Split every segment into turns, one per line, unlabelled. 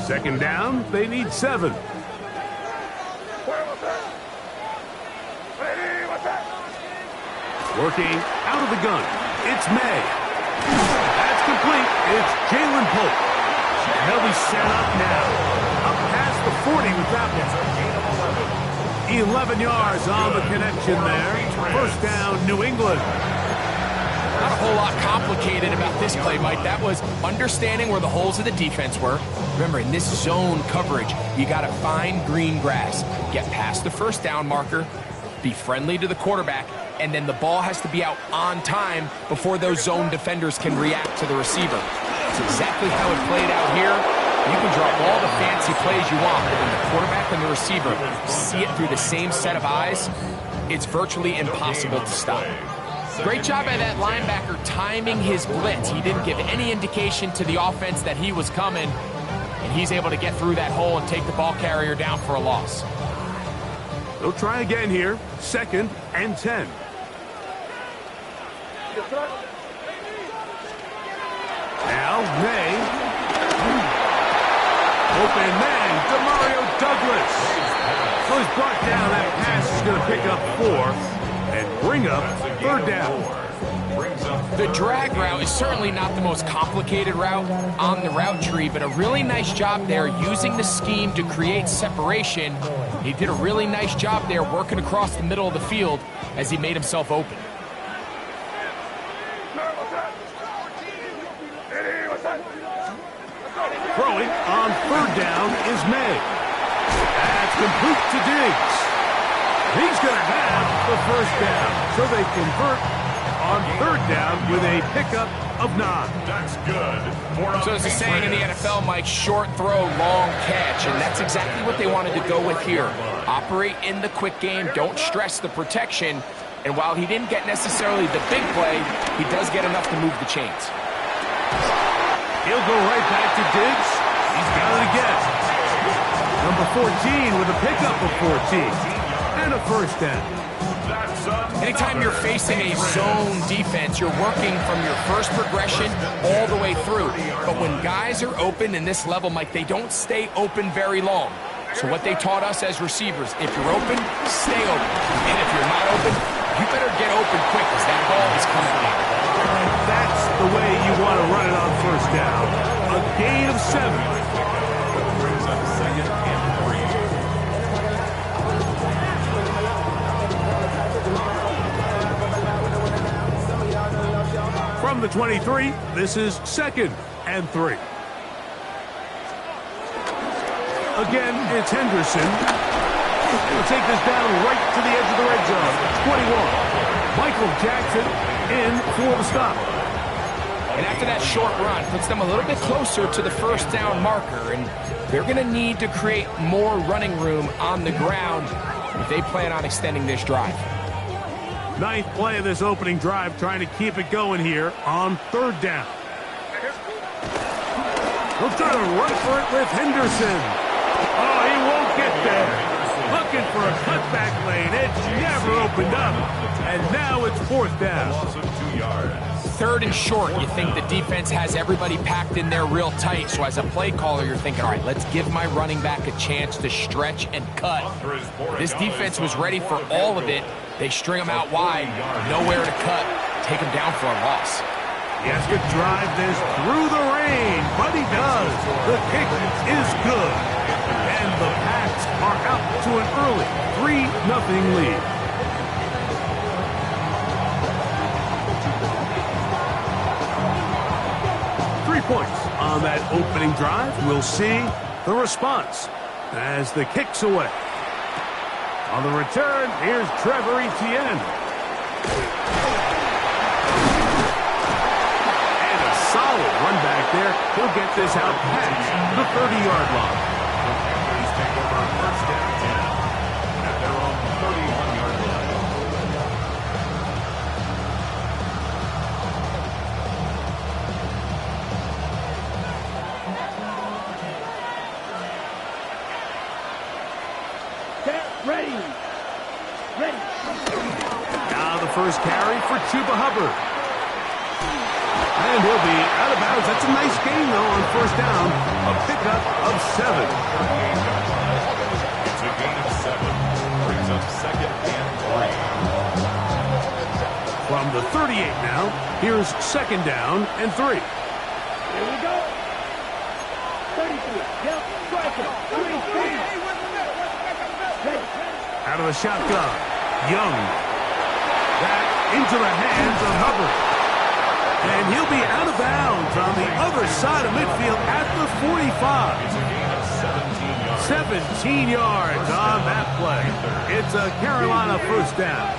Second down, they need 7. Working out of the gun, it's May. That's complete. It's Jalen Pope. They'll be set up now. Up past the 40 with that one. 11 yards on the connection there. First down, New England.
Not a whole lot complicated about this play, Mike. That was understanding where the holes of the defense were. Remember, in this zone coverage, you got to find green grass. Get past the first down marker, be friendly to the quarterback, and then the ball has to be out on time before those zone defenders can react to the receiver. That's exactly how it played out here. You can draw all the fancy plays you want, but when the quarterback and the receiver see it through the same set of eyes, it's virtually impossible to stop. Great job by that linebacker timing his blitz. He didn't give any indication to the offense that he was coming, and he's able to get through that hole and take the ball carrier down for a loss.
They'll try again here. 2nd and 10. Now, May. Open man, Demario Douglas. So he's brought down. That pass is going to pick up 4 and bring up 3rd down.
The drag route is certainly not the most complicated route on the route tree, but a really nice job there using the scheme to create separation. He did a really nice job there working across the middle of the field as he made himself open.
Throwing on 3rd down is May. That's complete to Diggs. He's going to have the first down. So they convert on 3rd down with a pickup of 9.
That's good.
So as the saying in the NFL, Mike, short throw, long catch, and that's exactly what they wanted to go with here. Operate in the quick game, don't stress the protection, and while he didn't get necessarily the big play, he does get enough to move the chains.
He'll go right back to Diggs. He's got it again. Number 14 with a pickup of 14 and a first down.
Anytime you're facing a zone defense, you're working from your first progression all the way through. But when guys are open in this level, Mike, they don't stay open very long. So what they taught us as receivers, if you're open, stay open. And if you're not open, you better get open quick because that ball is coming out.
That's the way you want to run it on first down. A gain of 7.
Brings up 2nd and 3.
From the 23, this is 2nd and 3. Again, it's Henderson. He'll take this down right to the edge of the red zone. 21. Michael Jackson in for the stop.
And after that short run, puts them a little bit closer to the first down marker, and they're going to need to create more running room on the ground if they plan on extending this drive.
9th play of this opening drive, trying to keep it going here on 3rd down. He'll try to run for it with Henderson. Oh, he won't get there. Looking for a cutback lane. It's never opened up. And now it's 4th down.
Loss of 2 yards.
3rd and short, you think the defense has everybody packed in there real tight. So as a play caller, you're thinking, all right, let's give my running back a chance to stretch and cut. This defense was ready for all of it. They string him out wide, nowhere to cut, take him down for a loss.
He has to drive this through the rain, but he does. The kick is good. And the Pats are out to an early 3-0 lead. opening drive. We'll see the response as the kick's away. On the return, here's Trevor Etienne. And a solid run back there. He'll get this out past the 30-yard line.
Panthers take over on first down 10 at their own 31-yard line.
Ready.
Now the first carry for Chuba Hubbard. And he'll be out of bounds. That's a nice gain, though, on first down. A pickup of 7.
It's a gain of 7. Brings up second and 3.
From the 38 now, here's second down and 3.
Here we go. 33. Yep. Strike it. 3.
Out of the shotgun, Young. Back into the hands of Hubbard. And he'll be out of bounds on the other side of midfield at the 45.
It's a gain of 17 yards.
17 yards on that play. It's a Carolina first down.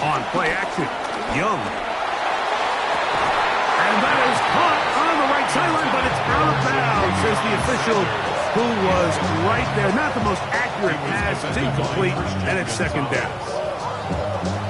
On play action, Young. And that is caught on the right sideline, but it's out of bounds, says the official, who was right there. Not the most accurate pass. It's incomplete, and it's second down.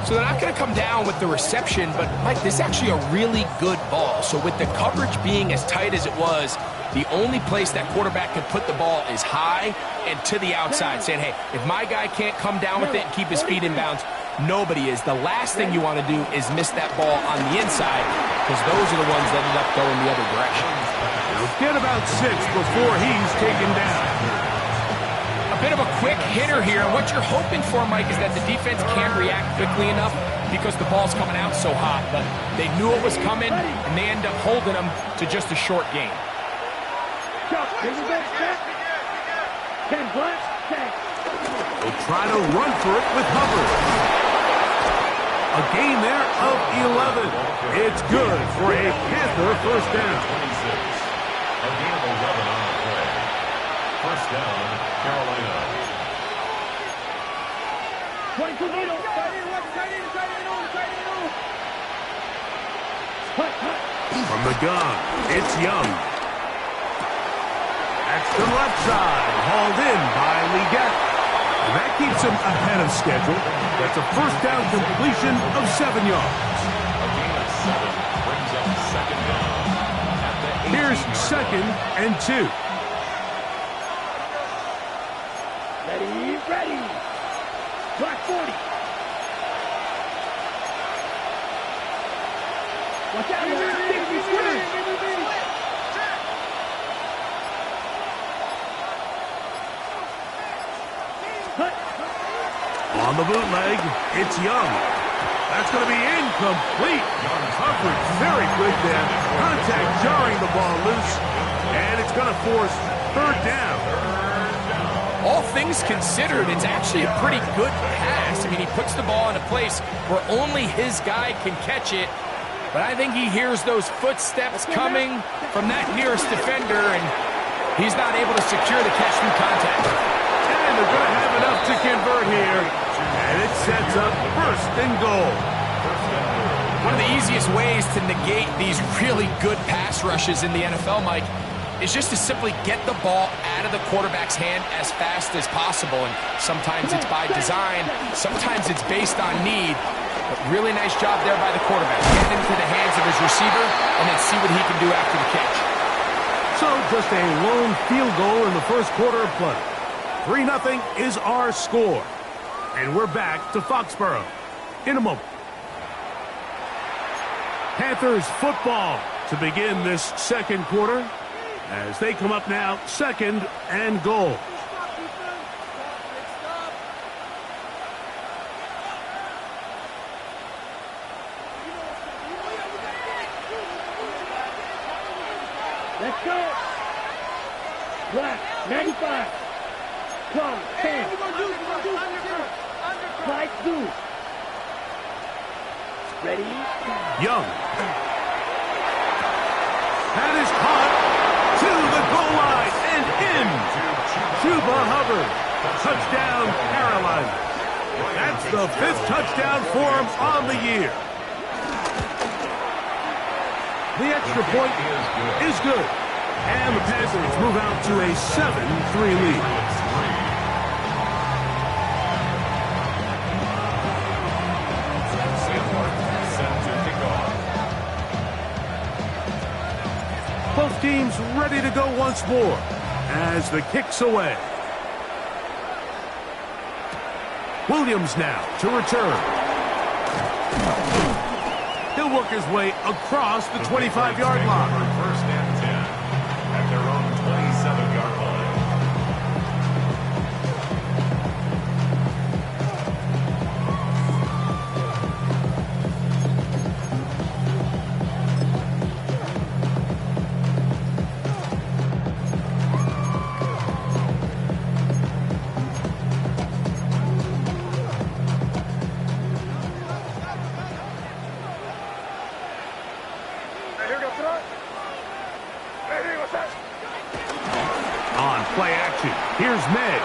So they're not going to come down with the reception, but, Mike, this is actually a really good ball. So with the coverage being as tight as it was, the only place that quarterback could put the ball is high and to the outside, saying, hey, if my guy can't come down with it and keep his feet in bounds, nobody is. The last thing you want to do is miss that ball on the inside, because those are the ones that end up going the other direction.
He'll get about 6 before he's taken down.
A bit of a quick hitter here, and what you're hoping for, Mike, is that the defense can't react quickly enough because the ball's coming out so hot, but they knew it was coming, and they end up holding them to just a short game.
They'll try to run for it with Hubbard. A gain there of 11. It's good for a Panther first down.
26. A gain of 11 on the play. First down, Carolina.
22 middle.
From the gun, it's Young. That's to the left side, hauled in by Leggett. And that keeps him ahead of schedule. That's a first down completion of 7 yards.
A gain of 7 brings up second down at the 18-yard line.
Here's second and 2.
Ready. Black 40. Watch out,
On the bootleg, it's Young. That's going to be incomplete. Coverage very good there. Contact jarring the ball loose. And it's going to force third down.
All things considered, it's actually a pretty good pass. I mean, he puts the ball in a place where only his guy can catch it. But I think he hears those footsteps coming from that nearest defender, and he's not able to secure the catch through contact.
And they're going to have enough to convert here. And it sets up first and goal.
One of the easiest ways to negate these really good pass rushes in the NFL, Mike, is just to simply get the ball out of the quarterback's hand as fast as possible. And sometimes it's by design, sometimes it's based on need. But really nice job there by the quarterback. Get it into the hands of his receiver and then see what he can do after the catch.
So just a lone field goal in the first quarter of play. 3-0 is our score. And we're back to Foxborough in a moment. Panthers football to begin this second quarter as they come up now second and goal.
Let's go. Black 95. Come 10. Slide 2. Ready?
Young. That is caught to the goal line and in. Chuba Hubbard. Touchdown, Carolina. That's the 5th touchdown for him on the year. The extra point is good. And the Panthers move out to a 7-3 lead. Both teams ready to go once more as the kick's away. Williams now to return. He'll work his way across the 25-yard line.
First and 10 at their own 27-yard line.
On play action, here's May.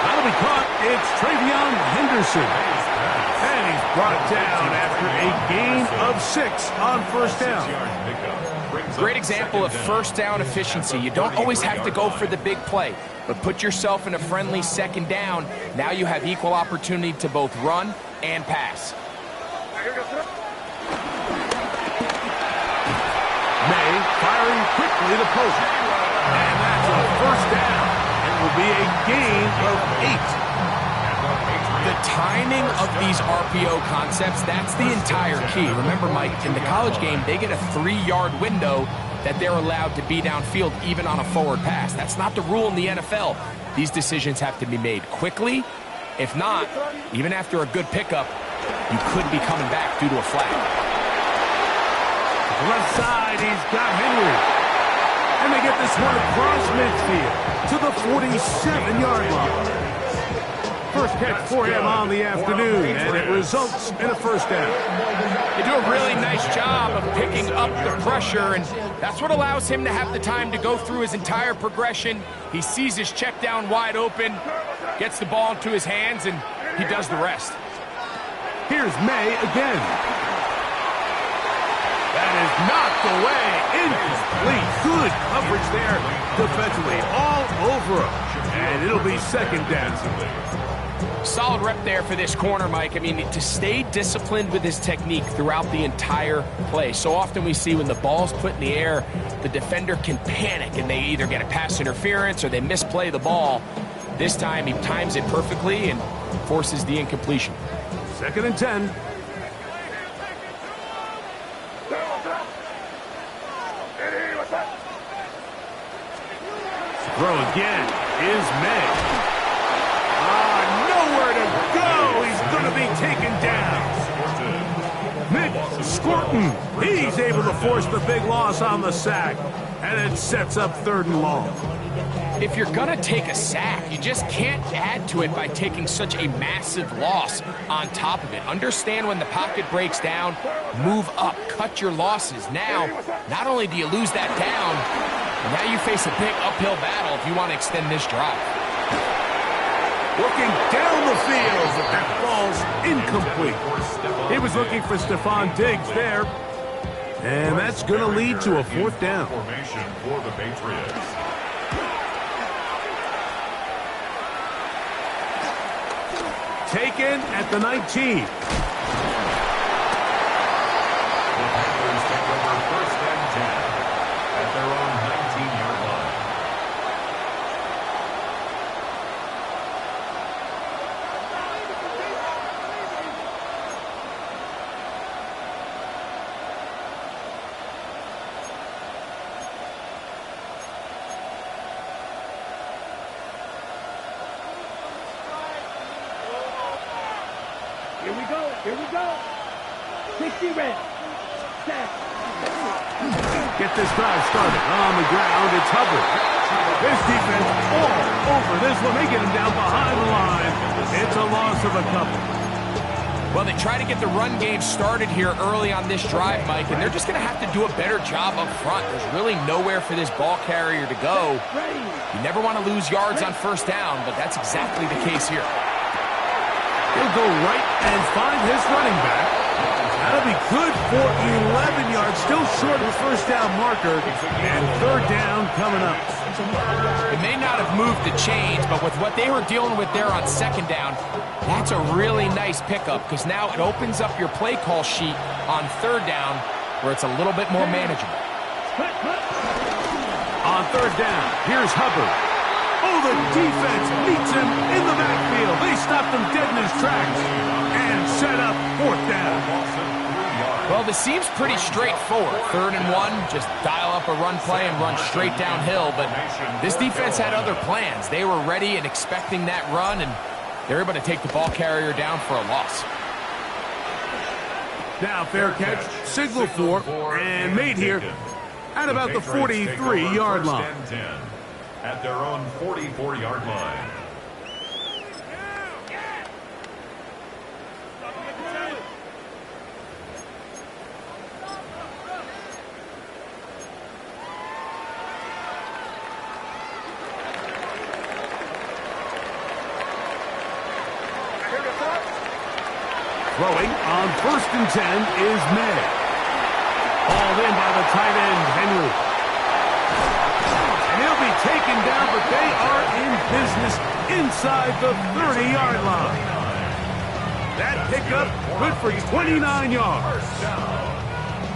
That'll be caught. It's Travion Henderson. And he's brought down after a gain of 6 on first down.
Great example of first down efficiency. You don't always have to go for the big play, but put yourself in a friendly second down. Now you have equal opportunity to both run and pass.
May firing quickly to post. And that's a first down. It will be a gain of 8.
The timing of these RPO concepts, that's the entire key. Remember, Mike, in the college game, they get a 3-yard window that they're allowed to be downfield even on a forward pass. That's not the rule in the NFL. These decisions have to be made quickly. If not, even after a good pickup, you could be coming back due to a flag.
Left side, he's got Henry. And they get this one across midfield to the 47-yard line. First catch for him on the afternoon, and it results in a first down.
They do a really nice job of picking up the pressure, and that's what allows him to have the time to go through his entire progression. He sees his check down wide open, gets the ball into his hands, and he does the rest.
Here's May again. That is knocked away, incomplete. Good coverage there defensively, all over him. And it'll be second down.
Solid rep there for this corner, Mike. I mean, to stay disciplined with his technique throughout the entire play. So often we see when the ball's put in the air, the defender can panic and they either get a pass interference or they misplay the ball. This time he times it perfectly and forces the incompletion.
Second and 10. Throw again is May. Nowhere to go. He's going to be taken down. Nick Scorton. He's able to force the big loss on the sack. And it sets up 3rd and long.
If you're going to take a sack, you just can't add to it by taking such a massive loss on top of it. Understand when the pocket breaks down, move up, cut your losses. Now, not only do you lose that down, now you face a big uphill battle if you want to extend this drive.
Looking down the field, but that ball's incomplete. He was looking for Stephon Diggs there. And that's going to lead to a 4th down.
Formation for the Patriots.
Taken at the 19.
The Panthers take over first and 10 at their own 19-yard line.
Here we go. Here we go. 60 red. Set.
Get this drive started. On the ground, it's Hubbard. This defense all over this one. They get him down behind the line. It's a loss of a couple.
Well, they try to get the run game started here early on this drive, Mike, and they're just going to have to do a better job up front. There's really nowhere for this ball carrier to go. You never want to lose yards on first down, but that's exactly the case here.
He'll go right and find his running back. That'll be good for 11 yards, still short of the first down marker, and third down coming up.
It may not have moved the chains, but with what they were dealing with there on second down, that's a really nice pickup because now it opens up your play call sheet on third down where it's a little bit more manageable.
On third down, here's Hubbard. Oh, the defense meets him in the backfield. They stopped him dead in his tracks and set up fourth down.
Well, this seems pretty straightforward. 3rd and 1, just dial up a run play and run straight downhill. But this defense had other plans. They were ready and expecting that run, and they're able to take the ball carrier down for a loss.
Now, fair catch, signal for, and made here at about the 43-yard line.
At their own 44-yard line.
Throwing on 1st and 10 is May. Hauled in by the tight end, Henry. And he'll be taken down, but they are in business inside the 30-yard line. That pickup good for 29 yards.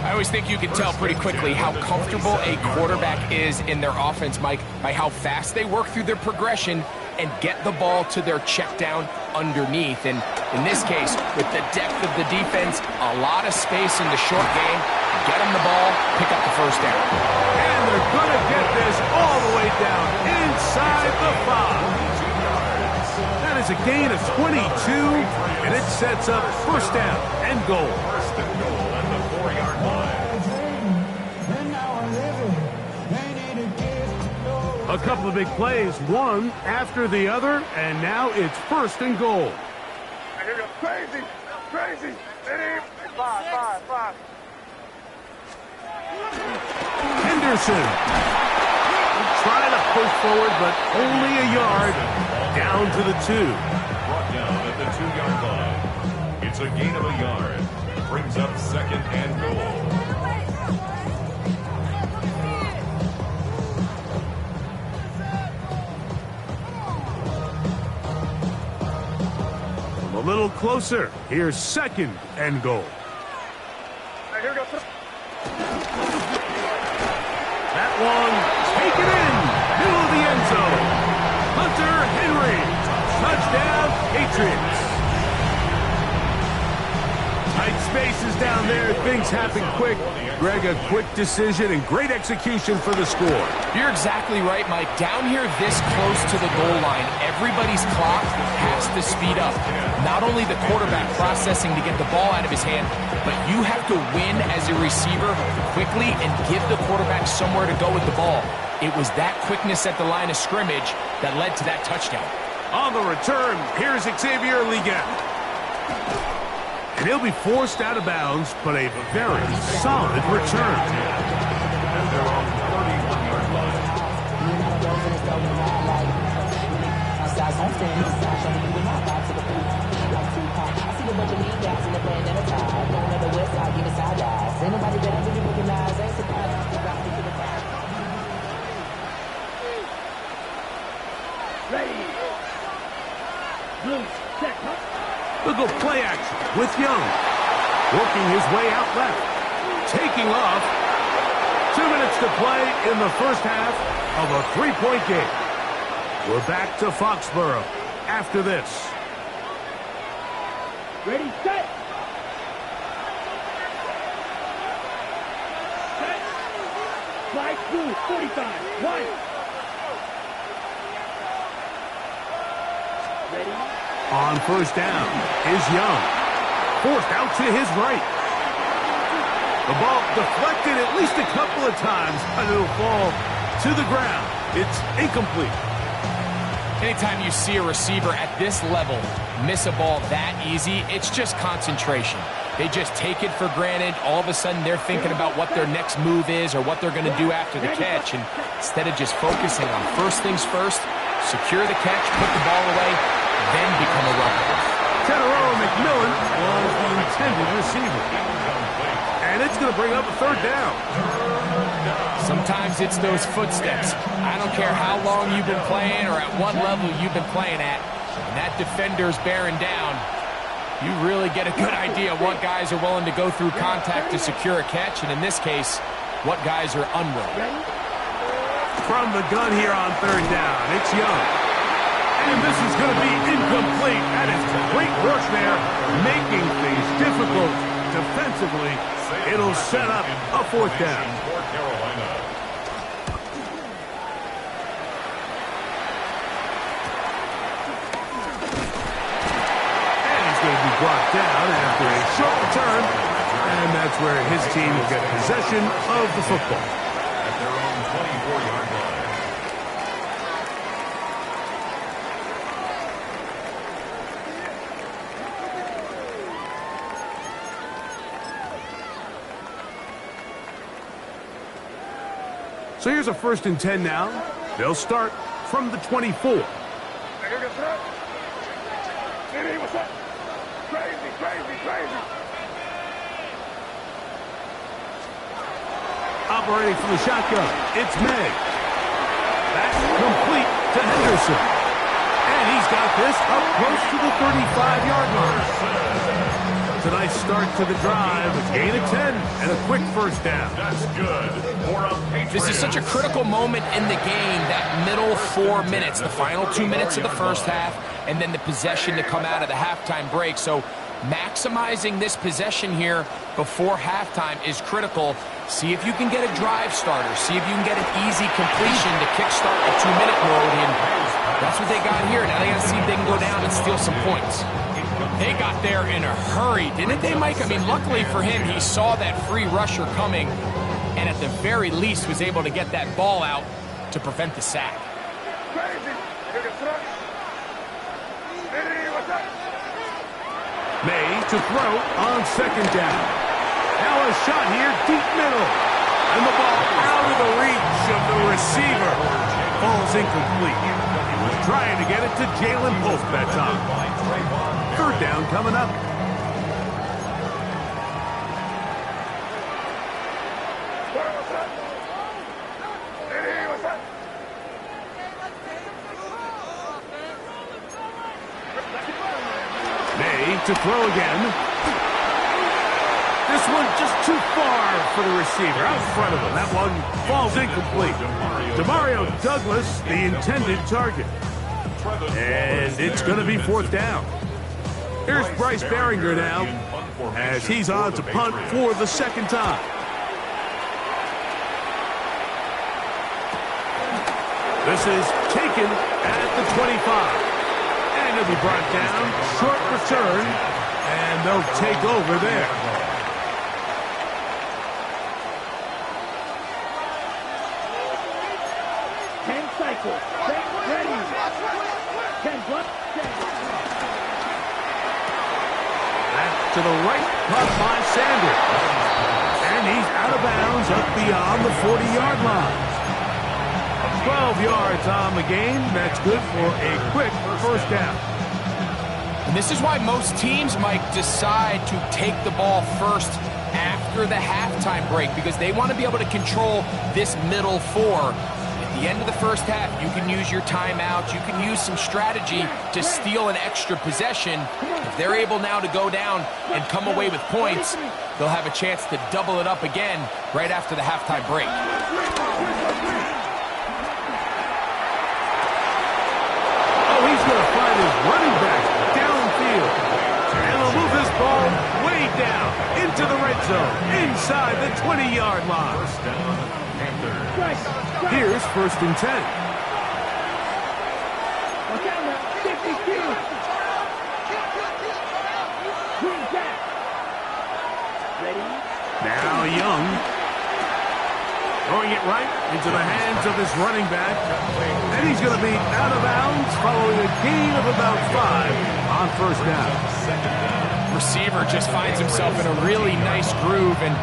I always think you can tell pretty quickly how comfortable a quarterback is in their offense, Mike, by how fast they work through their progression and get the ball to their check down underneath. And in this case, with the depth of the defense, a lot of space in the short game, get them the ball, pick up the first down.
And they're going to get this all the way down inside the 5. That is a gain of 22, and it sets up first down and goal.
First and goal at the 4-yard line.
A couple of big plays, one after the other, and now it's 1st and goal.
Crazy, crazy. 5.
Henderson trying to push forward, but only a yard down to the 2.
Brought down at the 2-yard line. It's a gain of a yard. Brings up 2nd and goal.
A little closer. Here's 2nd and goal.
Here we go.
That one taken in. Middle of the end zone. Hunter Henry. Touchdown, Patriots. Tight spaces down there. Things happen quick. Greg, a quick decision and great execution for the score.
You're exactly right, Mike. Down here this close to the goal line, everybody's clock has to speed up. Not only the quarterback processing to get the ball out of his hand, but you have to win as a receiver quickly and give the quarterback somewhere to go with the ball. It was that quickness at the line of scrimmage that led to that touchdown.
On the return, here's Xavier Liga. And he'll be forced out of bounds, but a very solid return.
At their own 31-yard line.
Ready. Blue, set,
Look at play action with Young. Working his way out left. Taking off. 2 minutes to play in the first half of a 3-point game. We're back to Foxborough after this.
ready, set. Set. Slide through, 45, 1. Ready.
On first down is Young. Forced out to his right. The ball deflected at least a couple of times, and it'll fall to the ground. It's incomplete.
Anytime you see a receiver at this level miss a ball that easy, it's just concentration. They just take it for granted. All of a sudden, they're thinking about what their next move is or what they're going to do after the catch. And instead of just focusing on first things first, secure the catch, put the ball away, then become a runner.
Tenororo McMillan was the intended receiver. And it's going to bring up a third down.
Sometimes it's those footsteps. I don't care how long you've been playing or at what level you've been playing at. When that defender's bearing down, you really get a good idea of what guys are willing to go through contact to secure a catch, and in this case, what guys are unwilling.
From the gun here on third down, it's Young. And this is going to be incomplete. That is great work there, making things difficult defensively. It'll set up a fourth down. And he's going to be brought down after a short return. And that's where his team will get possession of the football.
At their own 24-yard line.
So here's a 1st and 10 now. They'll start from the 24.
What's up? Crazy, crazy, crazy.
Operating from the shotgun, it's May. That's complete to Henderson. And he's got this up close to the 35-yard line. It's a nice start to the drive, a gain of 10, and a quick first down.
That's good.
This is such a critical moment in the game, that middle 4 minutes, the final 2 minutes of the first half, and then the possession to come out of the halftime break. So maximizing this possession here before halftime is critical. See if you can get a drive starter. See if you can get an easy completion to kickstart a 2-minute mode, and that's what they got here. Now they got to see if they can go down and steal some points. They got there in a hurry, didn't they, Mike? I mean, luckily for him, he saw that free rusher coming, and at the very least was able to get that ball out to prevent the sack.
May to throw on 2nd down. Now a shot here, deep middle. And the ball out of the reach of the receiver. Falls incomplete. He was trying to get it to Jalen Pope that time. 3rd down coming up. May to throw again. This one just too far for the receiver. Out in front of him. That one falls incomplete. Demario Douglas, the intended target. And it's going to be 4th down. Here's Bryce Behringer now, as he's on to punt for the 2nd time. This is taken at the 25. And he'll be brought down. Short return. And they'll take over there. To the right, caught by Sanders. And he's out of bounds up beyond the 40-yard line. 12 yards on the game. That's good for a quick first down.
And this is why most teams, Mike, decide to take the ball first after the halftime break, because they want to be able to control this middle 4. At the end of the first half, you can use your timeout. You can use some strategy to steal an extra possession. If they're able now to go down and come away with points, they'll have a chance to double it up again right after the halftime break.
Oh, he's going to find his running back downfield. And he'll move this ball way down into the red zone, inside the 20-yard line.
First down, Panthers.
Here's 1st and 10. Now Young. Throwing it right into the hands of his running back. And he's going to be out of bounds following a gain of about 5 on first down.
Receiver just finds himself in a really nice groove, and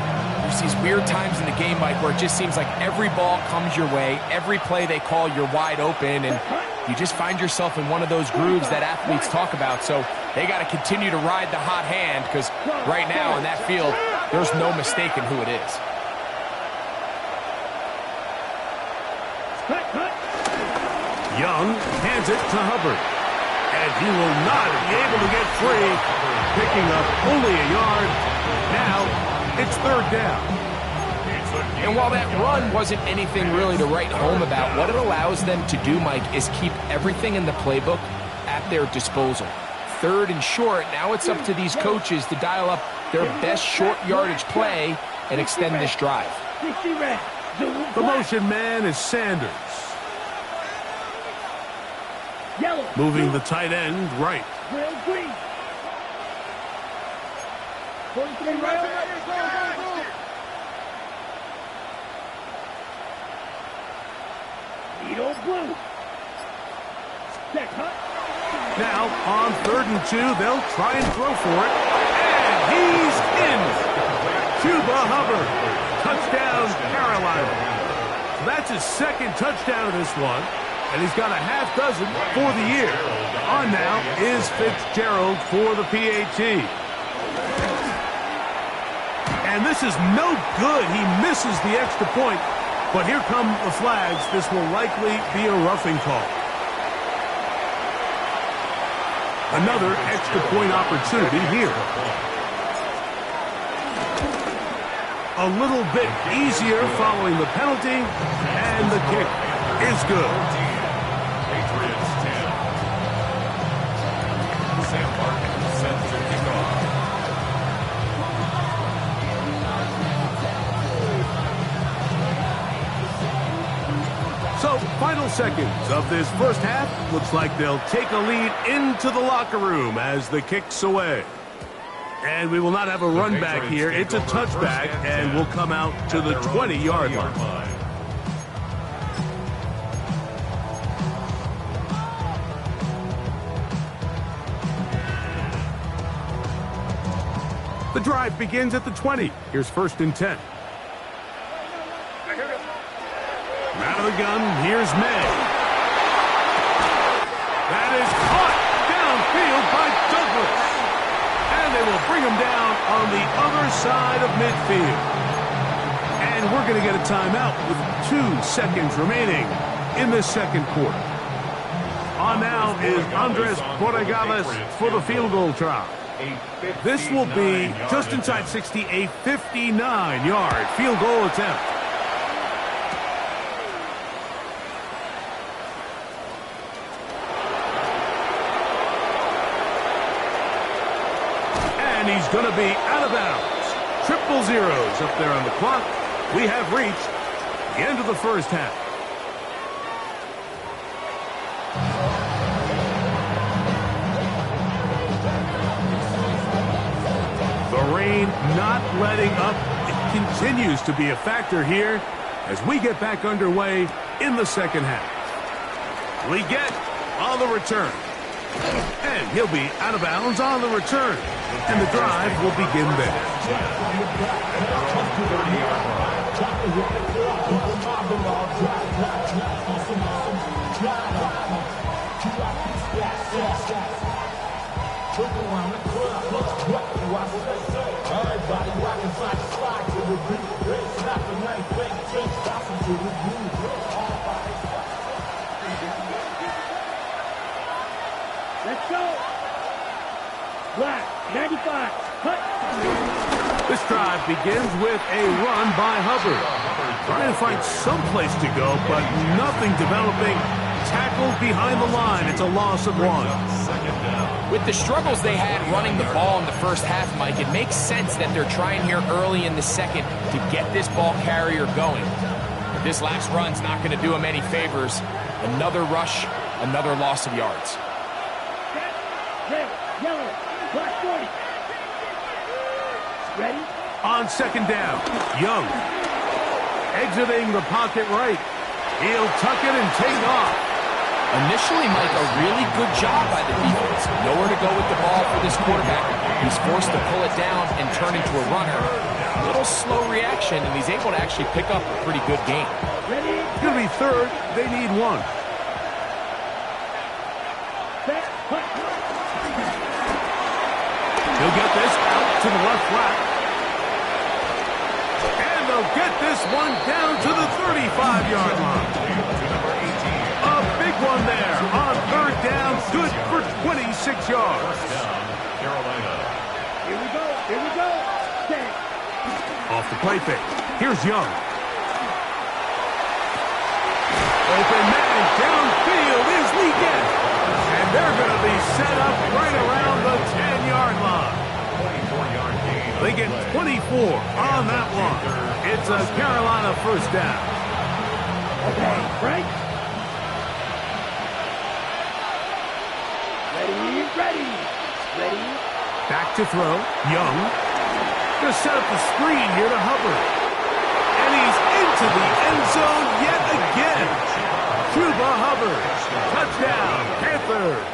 there's these weird times in the game, Mike, where it just seems like every ball comes your way, every play they call, you're wide open, and you just find yourself in one of those grooves that athletes talk about. So they got to continue to ride the hot hand, because right now in that field, there's no mistaking who it is.
Young hands it to Hubbard. And he will not be able to get free, picking up only a yard. Now it's third down.
And while that run wasn't anything really to write home about, what it allows them to do, Mike, is keep everything in the playbook at their disposal. Third and short, now it's up to these coaches to dial up their best short yardage play and extend this drive.
The motion man is Sanders. Moving the tight end right.
Green. 43 right. Needle blue. Check,
Now, on 3rd and 2, they'll try and throw for it. And he's in. Chuba Hubbard. Touchdown, Carolina. So that's his second touchdown of this one. And he's got a half dozen for the year. On now is Fitzgerald for the PAT. And this is no good. He misses the extra point. But here come the flags. This will likely be a roughing call. Another extra point opportunity here. A little bit easier following the penalty. And the kick is good.
Patriots 10. Sam Martin set to kick off.
So, final seconds of this first half. Looks like they'll take a lead into the locker room as the kick's away. And we will not have a run back here. It's a touchback, and we'll come out to the 20-yard line. The drive begins at the 20. Here's 1st and 10. Out of the gun, here's May. That is caught downfield by Douglas. And they will bring him down on the other side of midfield. And we're going to get a timeout with 2 seconds remaining in this second quarter. On now is Andres Borregales for the field goal try. This will be just inside 60, a 59-yard field goal attempt. And he's going to be out of bounds. Triple zeros up there on the clock. We have reached the end of the first half. The rain not letting up. It continues to be a factor here as we get back underway in the second half. We get on the return. And he'll be out of bounds on the return. And the drive will begin there.
Let's go. Black, 95. Cut.
This drive begins with a run by Hubbard. Trying to find some place to go, but nothing developing. Tackled behind the line. It's a loss of 1.
With the struggles they had running the ball in the first half, Mike, it makes sense that they're trying here early in the second to get this ball carrier going. But this last run's not going to do him any favors. Another rush, another loss of yards.
Red, yellow, black 40. Ready?
On second down, Young. Exiting the pocket right. He'll tuck it and take off.
Initially, Mike, a really good job by the defense. Nowhere to go with the ball for this quarterback. He's forced to pull it down and turn into a runner. A little slow reaction, and he's able to actually pick up a pretty good game.
It's going to be third. They need one. He'll get this out to the left flat. And they'll get this one down to the 35-yard line. A big one there on third down. Good for 26 yards.
Carolina.
Here we go. Here we go.
Off the play fake. Here's Young. Open man downfield is Leakin. And they're going to be set up right around the 10-yard line.
24-yard gain.
They get 24 on that one. It's a Carolina first down.
Okay, Frank. Ready.
Back to throw. Young. Going to set up the screen here to Hubbard. And he's into the end zone yet again. Cuba Hubbard. Touchdown, Panthers.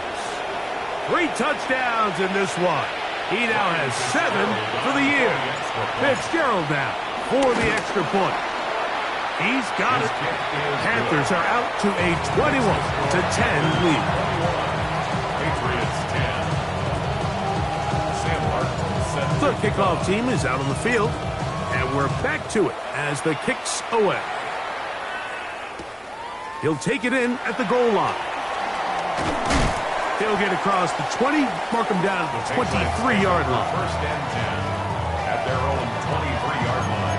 3 touchdowns in this one. He now has 7 for the year. Fitzgerald now for the extra point. He's got it. Panthers are out to a 21-10 lead.
Patriots 10. Sam Martin set
The kickoff team is out on the field, and we're back to it as the kick's away. He'll take it in at the goal line. He'll get across the 20, mark him down at the 23-yard line.
First and 10 at their own 23-yard line.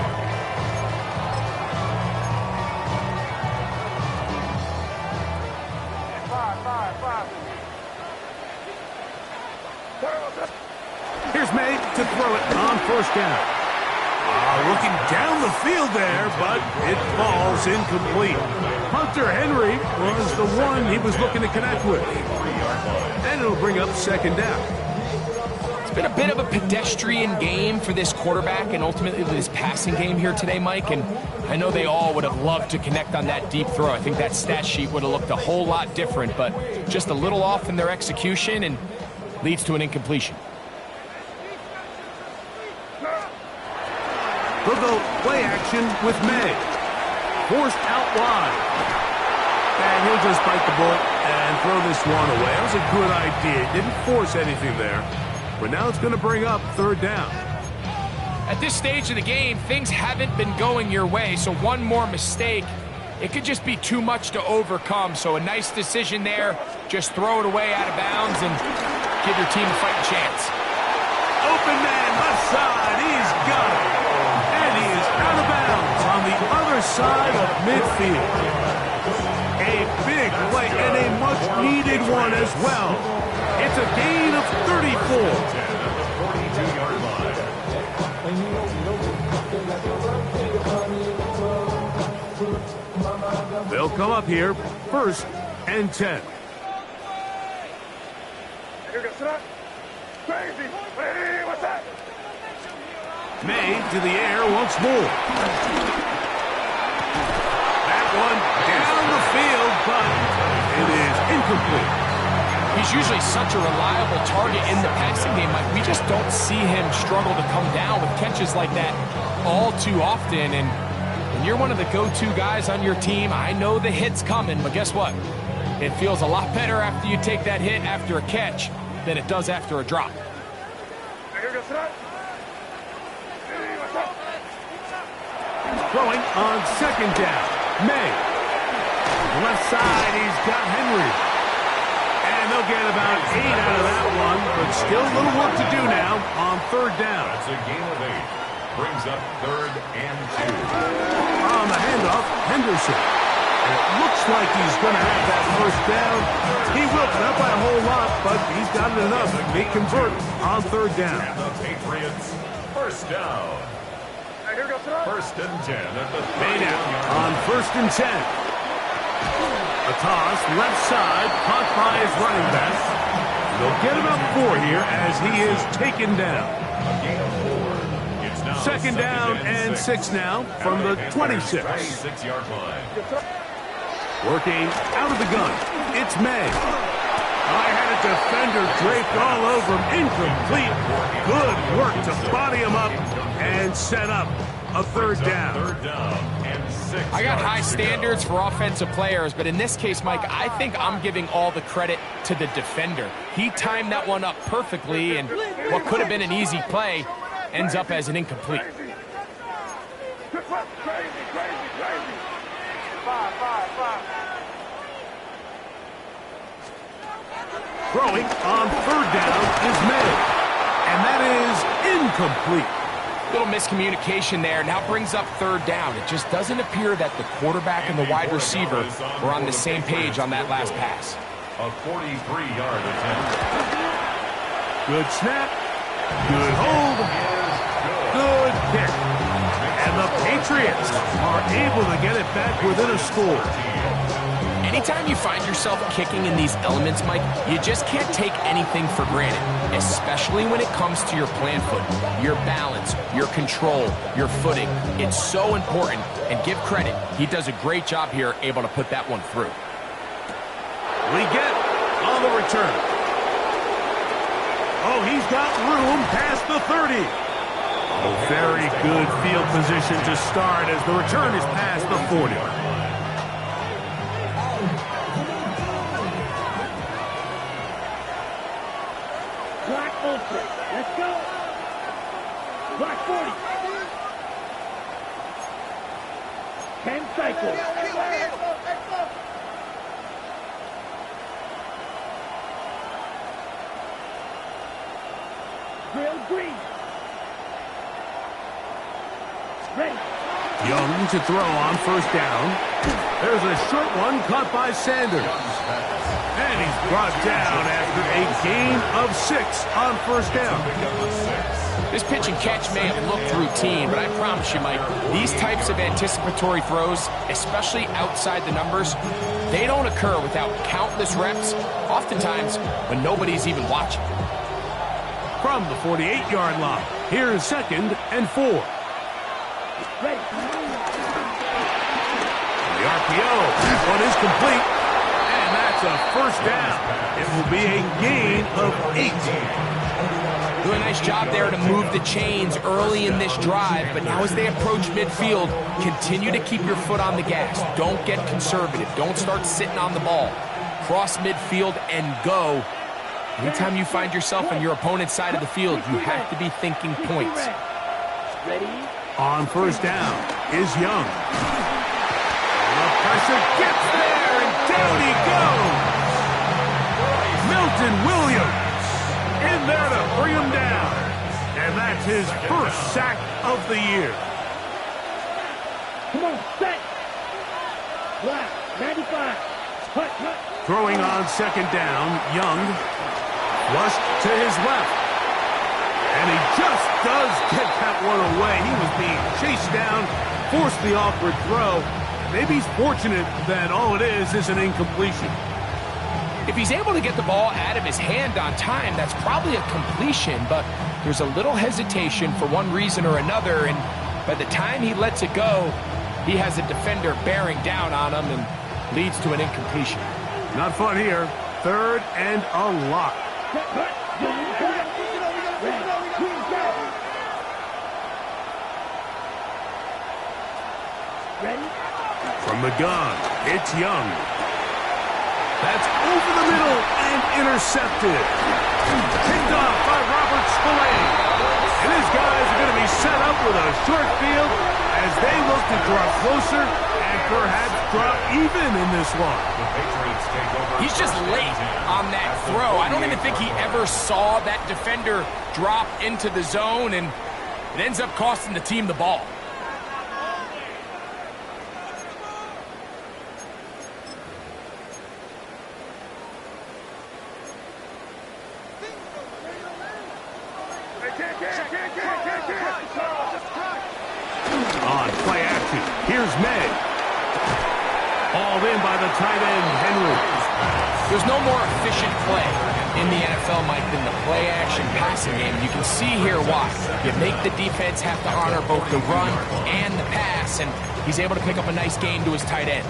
Here's May to throw it on first down. Looking down the field there, but it falls incomplete. Hunter Henry was the one he was looking to connect with. And it'll bring up second down.
It's been a bit of a pedestrian game for this quarterback and ultimately this passing game here today, Mike. And I know they all would have loved to connect on that deep throw. I think that stat sheet would have looked a whole lot different, but just a little off in their execution and leads to an incompletion.
They'll go play action with May. Forced out wide. And he'll just bite the bullet and throw this one away. That was a good idea. Didn't force anything there. But now it's going to bring up third down.
At this stage of the game, things haven't been going your way, so one more mistake, it could just be too much to overcome. So a nice decision there. Just throw it away out of bounds and give your team a fighting chance.
Open man, left side. He's got it. And he is out of bounds on the other side of midfield. A big play and a much-needed one as well. It's a gain of 34.
At the 42-yard line.
They'll come up here, first and 10. May to the air once more. That one down the field, but it is incomplete.
He's usually such a reliable target in the passing game. Like, we just don't see him struggle to come down with catches like that all too often. And when you're one of the go-to guys on your team, I know the hit's coming, but guess what? It feels a lot better after you take that hit after a catch than it does after a drop.
Throwing on second down. May. Left side, he's got Henry. And they'll get about 8 out of that one, but still a little work to do now on third down.
That's a gain of 8. Brings up third and 2.
On the handoff, Henderson. And it looks like he's going to have that first down. He will, not by a whole lot, but he's got it enough. They convert on third down.
And the Patriots, first down. First and 10 at the
May now
31-yard
on
line.
first and 10. A toss, left side, caught by his running back. They'll get him up 4 here as he is taken down.
A gain of 4. It's now
second down and 6 now from the 26.
26-yard line.
Working out of the gun. It's May. I had a defender draped all over him. Incomplete. Good work to body him up and set up a third down.
Third down and 6.
I got high standards for offensive players, but in this case, Mike, I think I'm giving all the credit to the defender. He timed that one up perfectly, and what could have been an easy play ends up as an incomplete.
Throwing on third down is May. And that is incomplete.
Little miscommunication there. Now brings up third down. It just doesn't appear that the quarterback and the wide receiver were on the same page on that last pass.
A 43-yard attempt.
Good snap. Good hold. Good kick. And the Patriots are able to get it back within a score.
Anytime you find yourself kicking in these elements, Mike, you just can't take anything for granted, especially when it comes to your plant foot, your balance, your control, your footing. It's so important, and give credit. He does a great job here, able to put that one through.
We get on the return. Oh, he's got room past the 30. Oh, very good field position to start as the return is past the 40.
Block open. Let's go. Block 40. 10 cycles. Drill green. Ready.
Young to throw on first down. There's a short one caught by Sanders. And he's brought down after a gain of 6 on first down.
This pitch and catch may have looked routine, but I promise you, Mike, these types of anticipatory throws, especially outside the numbers, they don't occur without countless reps, oftentimes when nobody's even watching.
From the 48-yard line, here's 2nd and 4.
Ready.
The RPO, that one is complete. And that's a first down. It will be a gain of 8.
Doing a nice job there to move the chains early in this drive, but now as they approach midfield, continue to keep your foot on the gas. Don't get conservative. Don't start sitting on the ball. Cross midfield and go. Anytime you find yourself on your opponent's side of the field, you have to be thinking points.
Ready.
On first down is Young. The pressure gets there, and down he goes. Milton Williams in there to bring him down. And that's his first sack of the year.
Come on, set. Block. 95. Hut, hut.
Throwing on second down, Young. Flushed to his left. And he just does get that one away. He was being chased down, forced the awkward throw. Maybe he's fortunate that all it is an incompletion.
If he's able to get the ball out of his hand on time, that's probably a completion, but there's a little hesitation for one reason or another, and by the time he lets it go, he has a defender bearing down on him and leads to an incompletion.
Not fun here. 3rd and a lot.
Ready?
From the gun, it's Young. That's over the middle and intercepted. Picked off by Robert Spillane. And his guys are going to be set up with a short field as they look to draw closer and perhaps draw even in this one.
He's just late on that throw. I don't even think he ever saw that defender drop into the zone, and it ends up costing the team the ball.
On play action, here's May. Hauled in by the tight end, Henry.
There's no more efficient play in the NFL, Mike, than the play-action passing game. You can see here why. You make the defense have to honor both the run and the pass, and he's able to pick up a nice gain to his tight end.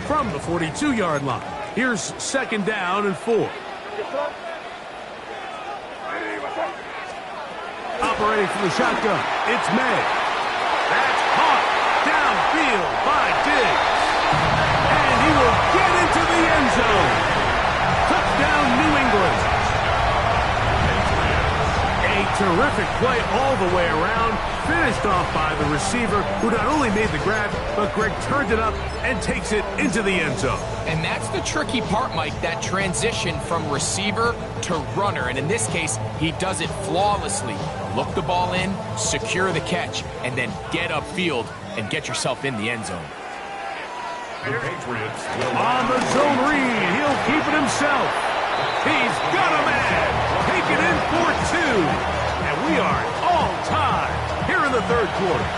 From the 42-yard line, here's 2nd down and 4. Operating from the shotgun, it's May. That's caught downfield by Diggs. And he will get into the end zone. Touchdown, New England. A terrific play all the way around, finished off by the receiver, who not only made the grab, but Greg turned it up and takes it into the end zone.
And that's the tricky part, Mike, that transition from receiver to runner. And in this case, he does it flawlessly. Look the ball in, secure the catch, and then get upfield and get yourself in the end zone.
The Patriots
On the zone read, he'll keep it himself. He's got a man. Take it in for 2. And we are all tied here in the 3rd quarter.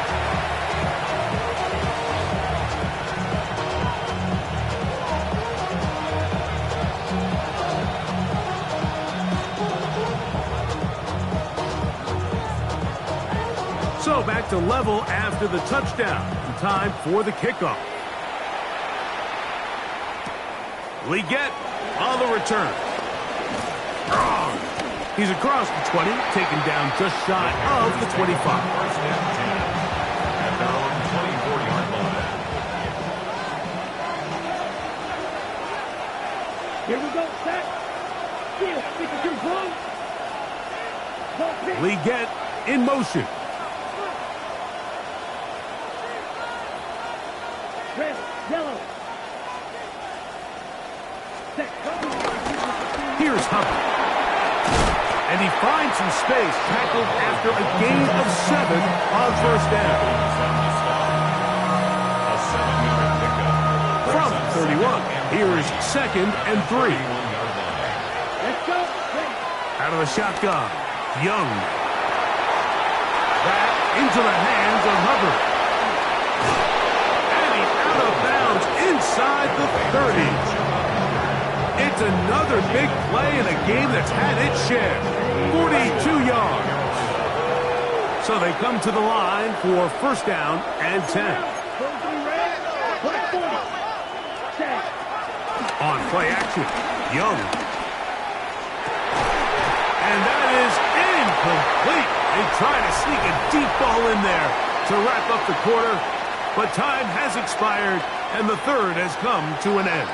So back to level after the touchdown. Time for the kickoff. Leggett on the return. He's across the 20, taken down just shy of the 25.
First and 10 at their own 24-yard line.
Here we go, set. Field, 52 1.
Leggett in motion.
Red, yellow. Set.
Here's Hubbard. And he finds some space, tackled after a gain of 7 on 1st down.
A 7-yard pickup.
From 31, here's 2nd and 3.
Let's go. Ready.
Out of the shotgun, Young. Back into the hands of Hubbard. And he's out of bounds inside the 30. It's another big play in a game that's had its share. 42 yards. So they come to the line for 1st down and 10. On play action, Young. And that is incomplete. They try to sneak a deep ball in there to wrap up the quarter, but time has expired, and the 3rd has come to an end.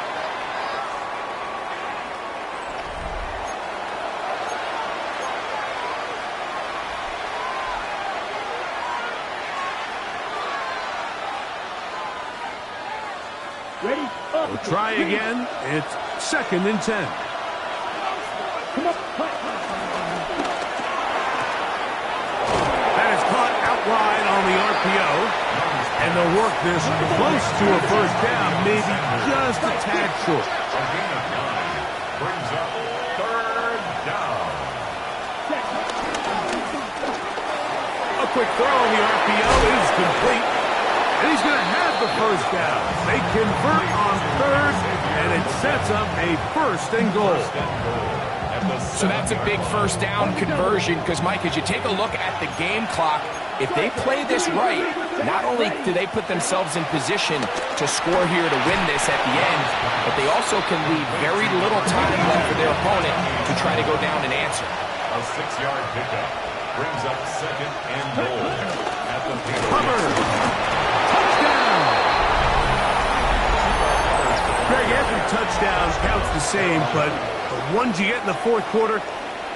Ready?
We'll try again. It's 2nd and 10.
Come on.
That is caught out wide on the RPO. And they'll work this close to a 1st down, maybe just a tad short.
A gain of 9 brings up 3rd down.
A quick throw on the RPO is complete. And he's going to have the 1st down. They convert on 3rd, and it sets up a 1st and goal.
So that's a big 1st down conversion because, Mike, as you take a look at the game clock, if they play this right, not only do they put themselves in position to score here to win this at the end, but they also can leave very little time left for their opponent to try to go down and answer.
A 6-yard pickup brings up 2nd and goal at the
Hubbard. Touchdown! Greg, every touchdown counts the same, but the ones you get in the 4th quarter,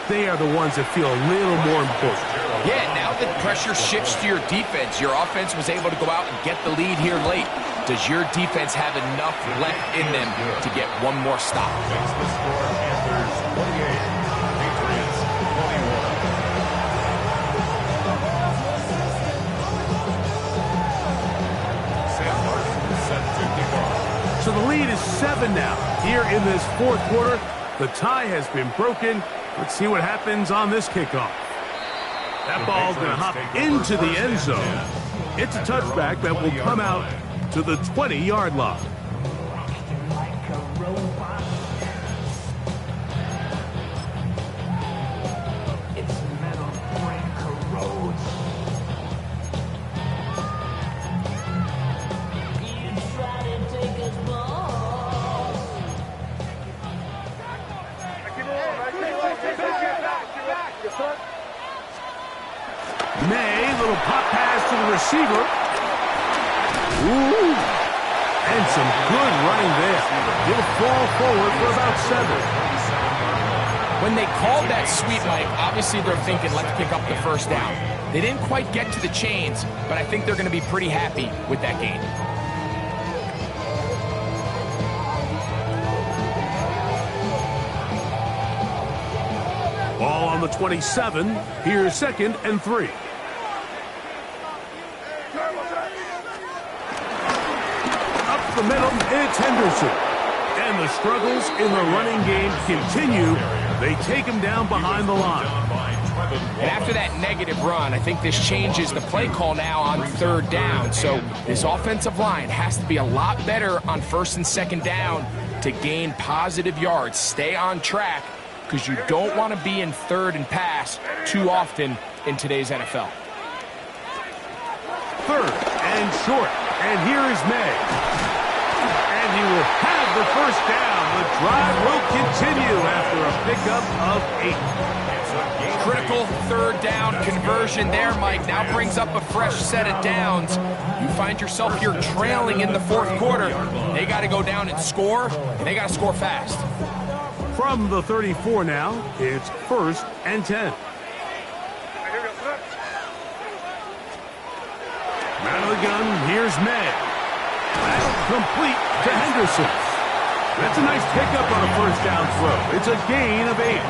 they are the ones that feel a little more important.
Yeah, now that pressure shifts to your defense, your offense was able to go out and get the lead here late. Does your defense have enough left in them to get one more stop?
Makes the score Panthers 28, Patriots 21. Sam Larson set to kick off.
So the lead is 7 now. Here in this 4th quarter, the tie has been broken. Let's see what happens on this kickoff. That ball's going to hop into the end zone. It's a touchback that will come out to the 20-yard line. May, little pop pass to the receiver. Ooh. And some good running there. He'll fall forward for about 7.
When they called that sweep, Mike, obviously they're thinking, let's pick up the first down. They didn't quite get to the chains, but I think they're going to be pretty happy with that gain.
Ball on the 27. Here's 2nd and 3. Up the middle, it's Henderson. And the struggles in the running game continue. They take him down behind the line.
And after that negative run, I think this changes the play call now on 3rd down. So this offensive line has to be a lot better on 1st and 2nd down to gain positive yards. Stay on track because you don't want to be in 3rd and pass too often in today's NFL.
3rd and short. And here is May. And he will have the first down. The drive will continue after a pickup of 8.
Critical 3rd down conversion there, Mike. Now brings up a fresh set of downs. You find yourself here trailing in the 4th quarter. They got to go down and score, and they got to score fast.
From the 34 now, it's 1st and 10. Out of the gun, here's May. Complete to Henderson. That's a nice pickup on a 1st down throw. It's a gain of 8.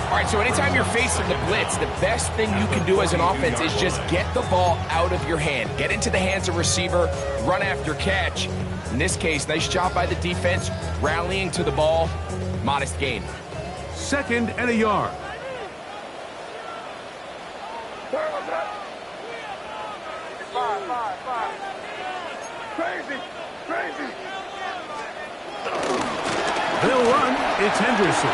All right, so anytime you're facing the blitz, the best thing you can do as an offense is just get the ball out of your hand. Get into the hands of receiver, run after catch. In this case, nice job by the defense, rallying to the ball. Modest gain.
2nd and a yard.
Crazy.
They'll run. It's Henderson.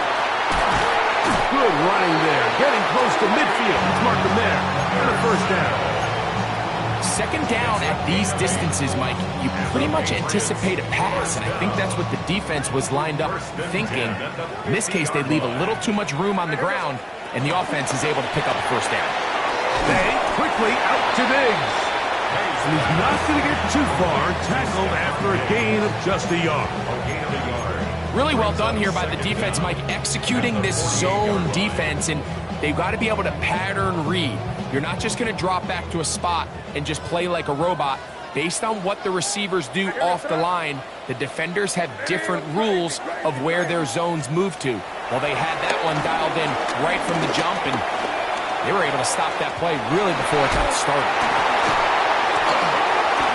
Good running there. Getting close to midfield. Let's mark them there. And a 1st down.
2nd down at these distances, Mike, you pretty much anticipate a pass, and I think that's what the defense was lined up thinking. In this case, they leave a little too much room on the ground, and the offense is able to pick up a 1st down.
They quickly out to Diggs. And he's not going to get too far. Tackled after a gain of just a yard.
Really well done here by the defense, Mike, executing this zone defense, and they've got to be able to pattern read. You're not just going to drop back to a spot and just play like a robot. Based on what the receivers do off the line, the defenders have different rules of where their zones move to. Well, they had that one dialed in right from the jump, and they were able to stop that play really before it got started.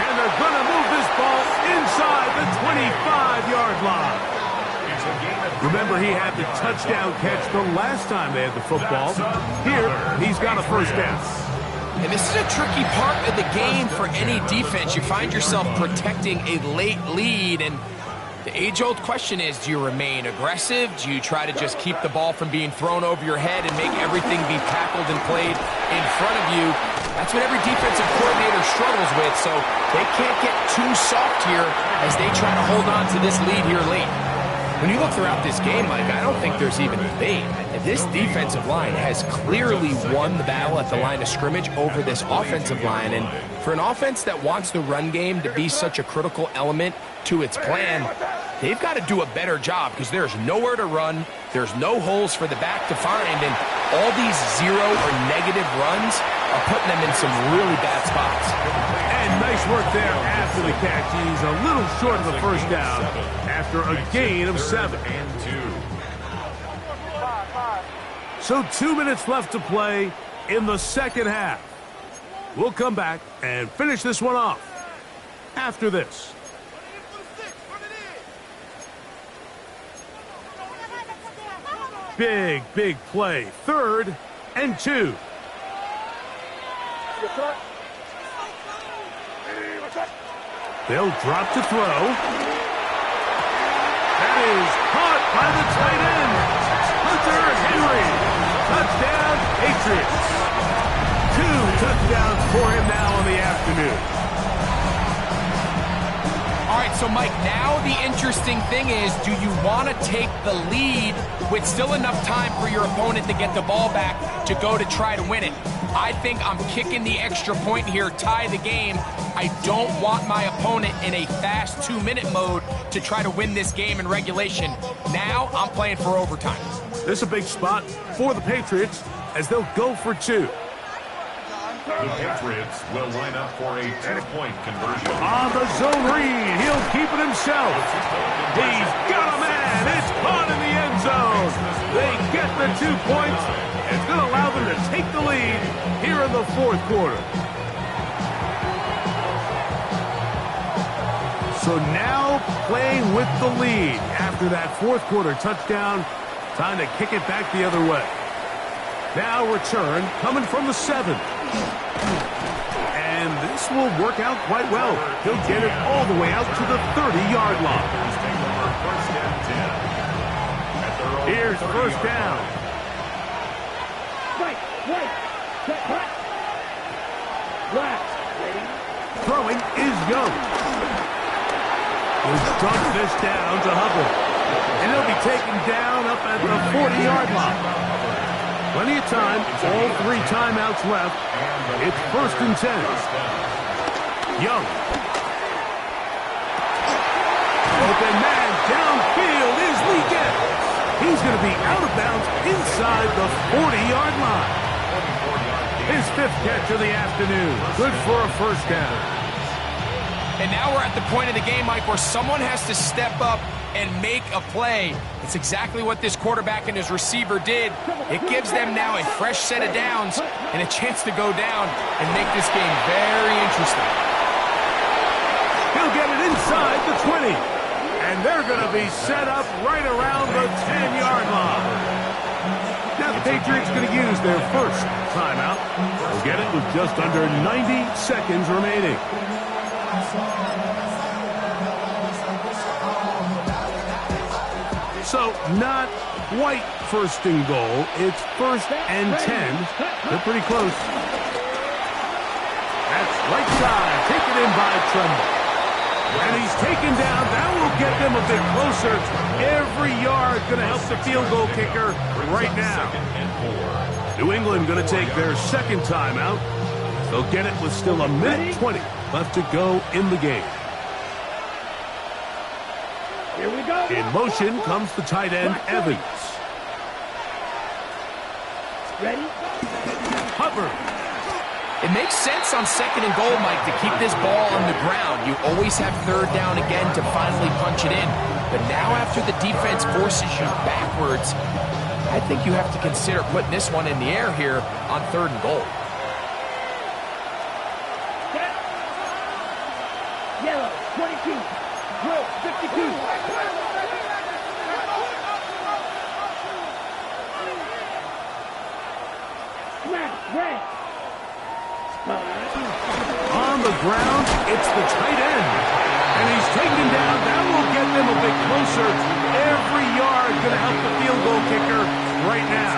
And they're going to move this ball inside the 25-yard line. Remember, he had the touchdown catch the last time they had the football. Here, he's got a 1st down.
And this is a tricky part of the game for any defense. You find yourself protecting a late lead, and the age-old question is, do you remain aggressive? Do you try to just keep the ball from being thrown over your head and make everything be tackled and played in front of you? That's what every defensive coordinator struggles with, so they can't get too soft here as they try to hold on to this lead here late. When you look throughout this game, Mike, I don't think there's even a debate. This defensive line has clearly won the battle at the line of scrimmage over this offensive line. And for an offense that wants the run game to be such a critical element to its plan, they've got to do a better job because there's nowhere to run. There's no holes for the back to find. And all these 0 or negative runs are putting them in some really bad spots.
And nice work there after the catch. He's a little short of the 1st down after a gain of 7. So 2 minutes left to play in the 2nd half. We'll come back and finish this one off after this. Big play. 3rd and 2. They'll drop to throw. That is caught by the tight end, Hunter Henry. Touchdown, Patriots. 2 touchdowns for him now in the afternoon.
right, so Mike, now the interesting thing is, do you want to take the lead with still enough time for your opponent to get the ball back to go to try to win it? I think I'm kicking the extra point here, tie the game. I don't want my opponent in a fast 2-minute mode to try to win this game in regulation. Now I'm playing for overtime.
This is a big spot for the Patriots as they'll go for 2.
The Patriots will line up for a 2-point conversion.
On the zone read, he'll keep it himself. He's got a man. It's caught in the end zone. They get the 2 points. It's going to allow them to take the lead here in the fourth quarter. So now playing with the lead after that fourth quarter touchdown. Time to kick it back the other way. Now return coming from the 7. And this will work out quite well. He'll get it all the way out to the 30-yard line. Here's first down. Throwing is Young. He'll dump this down to Hubbard. And he'll be taken down up at the 40-yard line. Plenty of time, all 3 timeouts left. It's 1st and 10. Young. Open man downfield is Weekend. He's going to be out of bounds inside the 40-yard line. His 5th catch of the afternoon. Good for a first down.
And now we're at the point of the game, Mike, where someone has to step up and make a play. It's exactly what this quarterback and his receiver did. It gives them now a fresh set of downs and a chance to go down and make this game very interesting.
He'll get it inside the 20. And they're going to be set up right around the 10-yard line. Now the Patriots going to use their first timeout. They'll get it with just under 90 seconds remaining. So not quite 1st and goal. It's 1st and 10. They're pretty close. That's right side. Taken in by Tremble. And he's taken down. That will get them a bit closer. Every yard going to help the field goal kicker right now. New England going to take their 2nd timeout. They'll get it with still a minute 20 left to go in the game.
Here we go.
In motion comes the tight end, Evans.
Ready?
Hubbard.
It makes sense on 2nd and goal, Mike, to keep this ball on the ground. You always have 3rd down again to finally punch it in. But now after the defense forces you backwards, I think you have to consider putting this one in the air here on 3rd and goal.
Yellow, 22. Blue, 52. Red.
On the ground, it's the tight end. And he's taken down. That will get them a bit closer. Every yard going to help the field goal kicker right now.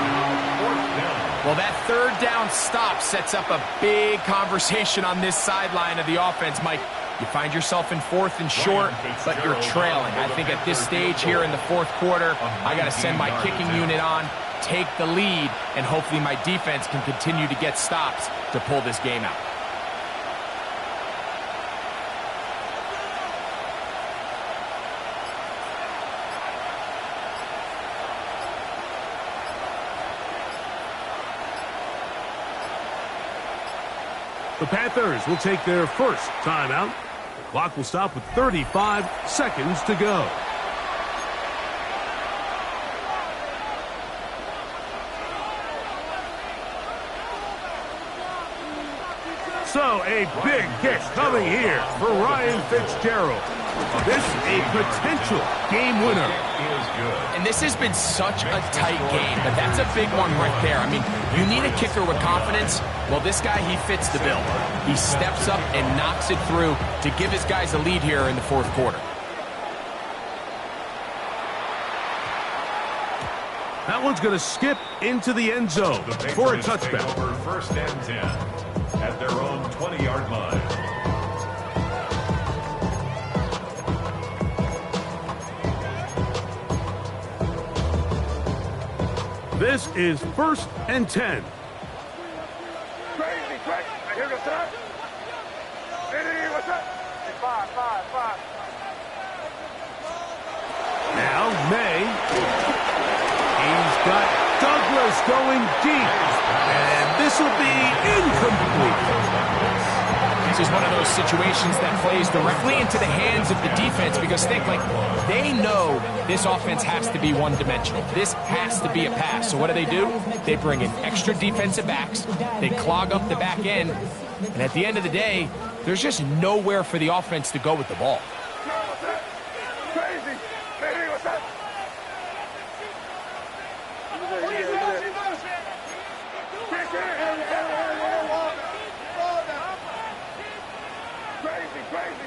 Well, that 3rd down stop sets up a big conversation on this sideline of the offense, Mike. You find yourself in 4th and short, but you're trailing. I think at this stage here in the 4th quarter, I got to send my kicking unit on, take the lead, and hopefully my defense can continue to get stops to pull this game out.
The Panthers will take their first timeout. The clock will stop with 35 seconds to go. So a big kick coming here for Ryan Fitzgerald. This a potential game winner.
And this has been such a tight game, but that's a big one right there. I mean, you need a kicker with confidence. Well, this guy, he fits the bill. He steps up and knocks it through to give his guys a lead here in the 4th quarter.
That one's going to skip into the end zone for a touchdown.
Over 1st and 10 at their own 20-yard line.
This is 1st and 10.
Crazy, crazy. Here goes that. Hey, what's up? Hey, five.
Now May. He's got Douglas going deep. And this will be incomplete.
This is one of those situations that plays directly into the hands of the defense because think, like, they know this offense has to be one-dimensional. This has to be a pass. So what do? They bring in extra defensive backs. They clog up the back end. And at the end of the day, there's just nowhere for the offense to go with the ball.
Crazy. Hey, what's up?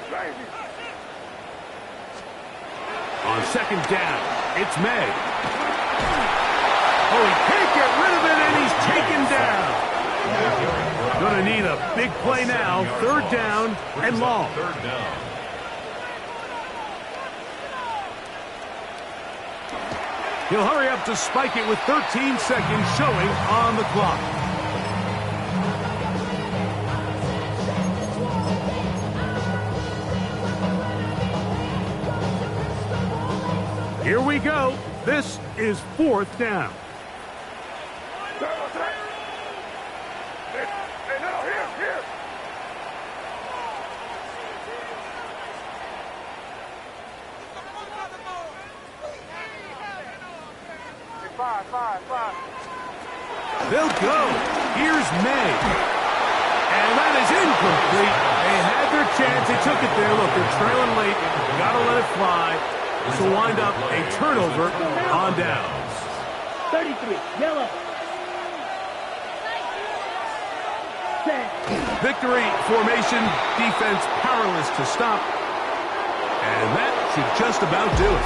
Crazy.
On 2nd down, it's May. Oh, he can't get rid of it, and he's taken down. Gonna need a big play now. 3rd down and long.
3rd down.
He'll hurry up to spike it with 13 seconds showing on the clock. Here we go. This is 4th down.
Hey, no, here. Hey, five.
They'll go. Here's May. And that is incomplete. They had their chance. They took it there. Look, they're trailing late. Got to let it fly. This will wind up a turnover on downs.
33, yellow. Set.
Victory formation, defense powerless to stop. And that should just about do it.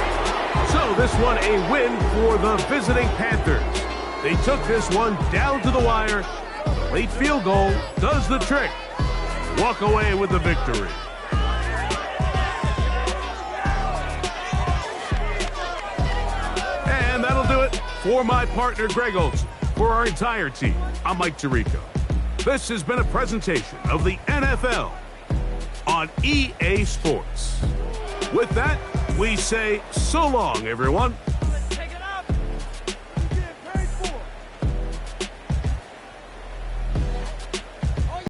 So this one a win for the visiting Panthers. They took this one down to the wire. Late field goal does the trick. Walk away with the victory. And that'll do it for my partner Greg Olson. For our entire team, I'm Mike Tirico. This has been a presentation of the NFL on EA Sports. With that, we say so long, everyone.